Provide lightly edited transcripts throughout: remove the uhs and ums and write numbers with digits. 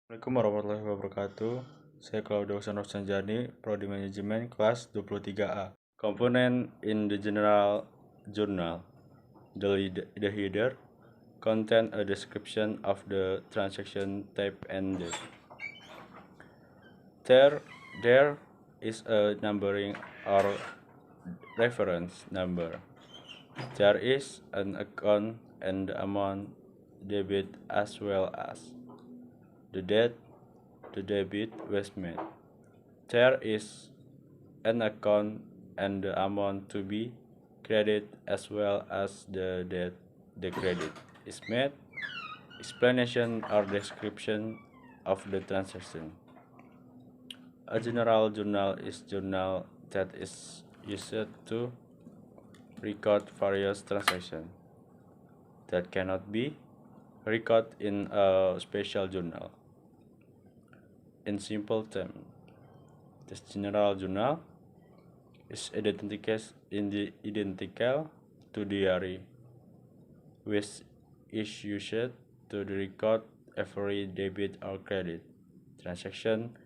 Assalamualaikum warahmatullahi wabarakatuh. Saya Claudio Sanjani, Prodi Manajemen kelas 23A. Komponen in the general journal. The header contain a description of the transaction type and date. There is a numbering or reference number. There is an account and the amount debit as well as the date the debit was made. There is an account and the amount to be credited as well as the date the credit is made. Explanation or description of the transaction. A general journal is journal that is used to record various transactions that cannot be recorded in a special journal. In simple terms, this general journal is identical to diary, which is used to record every debit or credit transaction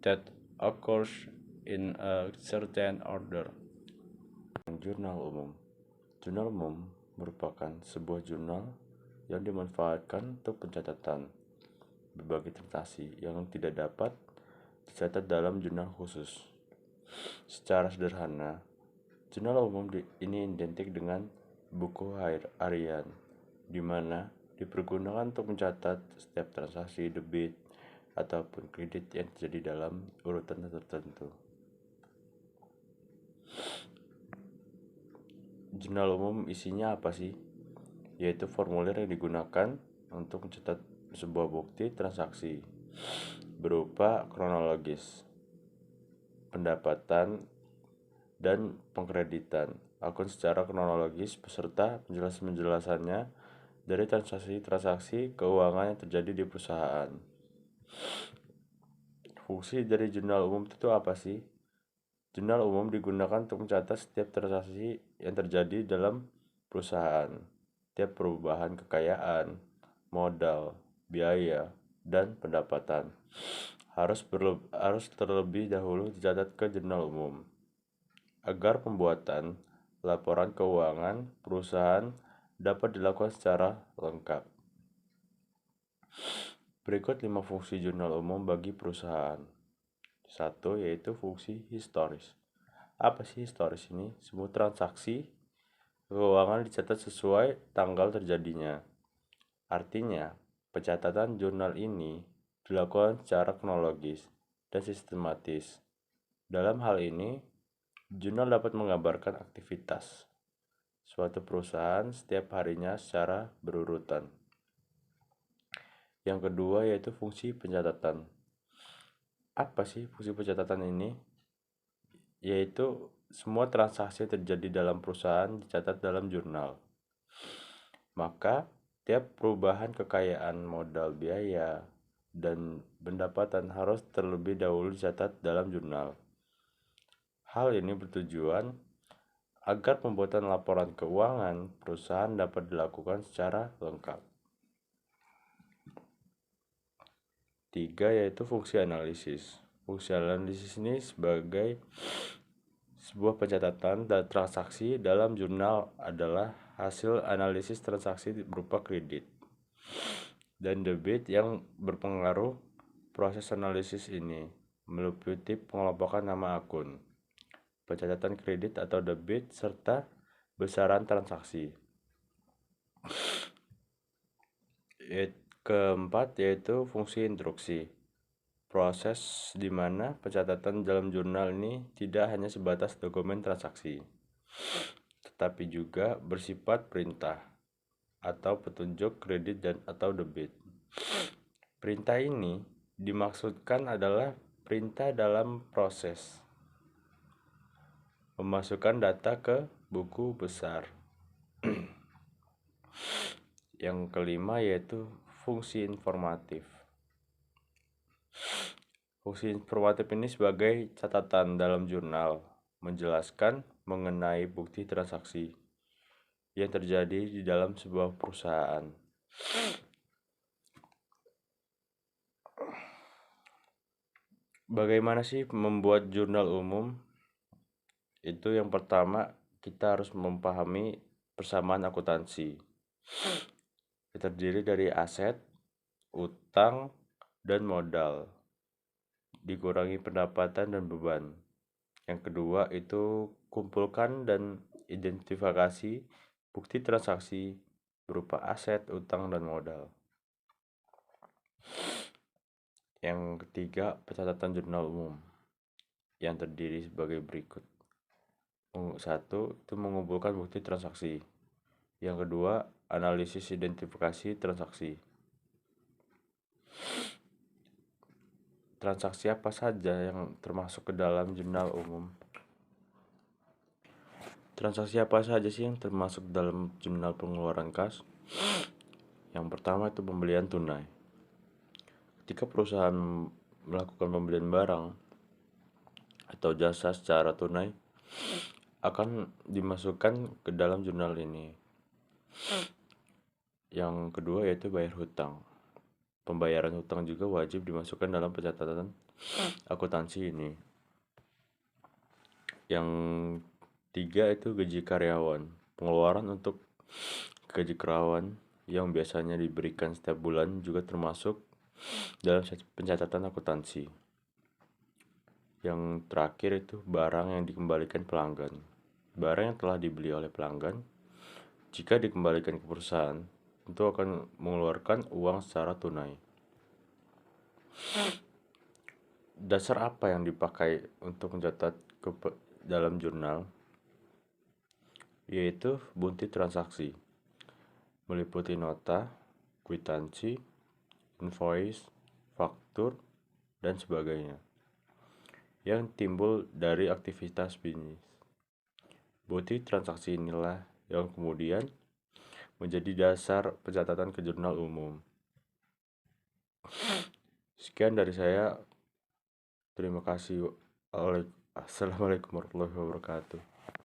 that occurs in a certain order. Jurnal umum. Jurnal umum merupakan sebuah jurnal yang dimanfaatkan untuk pencatatan berbagai transaksi yang tidak dapat dicatat dalam jurnal khusus. Secara sederhana, jurnal umum ini identik dengan buku harian, di mana dipergunakan untuk mencatat setiap transaksi debit ataupun kredit yang terjadi dalam urutan tertentu. Jurnal umum isinya apa sih? Yaitu formulir yang digunakan untuk mencatat sebuah bukti transaksi berupa kronologis, pendapatan, dan pengkreditan akun secara kronologis beserta penjelasannya dari transaksi keuangan yang terjadi di perusahaan. Fungsi dari jurnal umum itu apa sih? Jurnal umum digunakan untuk mencatat setiap transaksi yang terjadi dalam perusahaan, setiap perubahan kekayaan, modal, biaya, dan pendapatan harus terlebih dahulu dicatat ke jurnal umum agar pembuatan laporan keuangan perusahaan dapat dilakukan secara lengkap. Berikut 5 fungsi jurnal umum bagi perusahaan. 1. Yaitu fungsi historis. Apa sih historis ini? Semua transaksi keuangan dicatat sesuai tanggal terjadinya. Artinya, pencatatan jurnal ini dilakukan secara kronologis dan sistematis. Dalam hal ini, jurnal dapat menggambarkan aktivitas suatu perusahaan setiap harinya secara berurutan. Yang kedua yaitu fungsi pencatatan. Apa sih fungsi pencatatan ini? Yaitu semua transaksi yang terjadi dalam perusahaan dicatat dalam jurnal. Maka, tiap perubahan kekayaan, modal, biaya, dan pendapatan harus terlebih dahulu dicatat dalam jurnal. Hal ini bertujuan agar pembuatan laporan keuangan perusahaan dapat dilakukan secara lengkap. 3. Yaitu fungsi analisis. Fungsi analisis ini sebagai sebuah pencatatan dan transaksi dalam jurnal adalah hasil analisis transaksi berupa kredit dan debit yang berpengaruh. Proses analisis ini meliputi pengelompokan nama akun, pencatatan kredit atau debit, serta besaran transaksi. Keempat yaitu fungsi instruksi. Proses di mana pencatatan dalam jurnal ini tidak hanya sebatas dokumen transaksi, tetapi juga bersifat perintah atau petunjuk kredit dan atau debit. Perintah ini dimaksudkan adalah perintah dalam proses memasukkan data ke buku besar. Yang kelima yaitu fungsi informatif. Fungsi informatif ini sebagai catatan dalam jurnal menjelaskan mengenai bukti transaksi yang terjadi di dalam sebuah perusahaan. Bagaimana sih membuat jurnal umum? Itu yang pertama, kita harus memahami persamaan akuntansi. Terdiri dari aset, utang, dan modal, dikurangi pendapatan dan beban. Yang kedua itu kumpulkan dan identifikasi bukti transaksi berupa aset, utang, dan modal. Yang ketiga, pencatatan jurnal umum yang terdiri sebagai berikut. Satu, itu mengumpulkan bukti transaksi. Yang kedua, analisis identifikasi transaksi. Transaksi apa saja yang termasuk ke dalam jurnal umum? Transaksi apa saja sih yang termasuk dalam jurnal pengeluaran kas? Yang pertama itu pembelian tunai. Ketika perusahaan melakukan pembelian barang atau jasa secara tunai, akan dimasukkan ke dalam jurnal ini. Yang kedua yaitu bayar hutang. Pembayaran hutang juga wajib dimasukkan dalam pencatatan akuntansi ini. Yang tiga itu gaji karyawan. Pengeluaran untuk gaji karyawan yang biasanya diberikan setiap bulan juga termasuk dalam pencatatan akuntansi. Yang terakhir itu barang yang dikembalikan pelanggan. Barang yang telah dibeli oleh pelanggan, jika dikembalikan ke perusahaan, tentu akan mengeluarkan uang secara tunai. Dasar apa yang dipakai untuk mencatat dalam jurnal? Yaitu bukti transaksi, meliputi nota, kwitansi, invoice, faktur, dan sebagainya yang timbul dari aktivitas bisnis. Bukti transaksi inilah yang kemudian menjadi dasar pencatatan ke jurnal umum. Sekian dari saya. Terima kasih. Assalamualaikum warahmatullahi wabarakatuh.